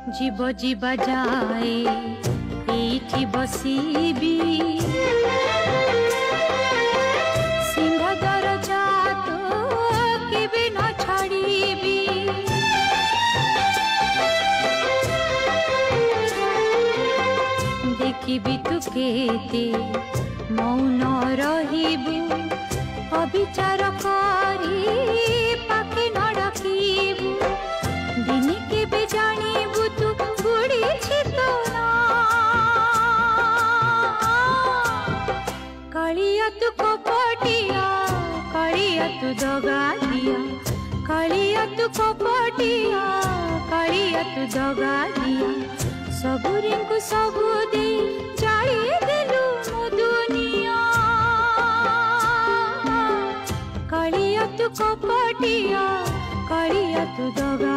जीव जीवा जाए एठी बसीबी सिंह दरजा तो केबे न छाड़ीबी देखिबी तू केते मौन रहिबू अविचार करी पाखे न डाकिबू दिने केबे जानिबू तू बुढ़ी छितो ना कालिया तू कपटिया कालिया तू दगा दिया कालिया तू कपटिया कालिया तू दगा दिया सबुरी को सबु दे जाई देलु मो दुनिया कालिया तू कपटिया कालिया तू दगा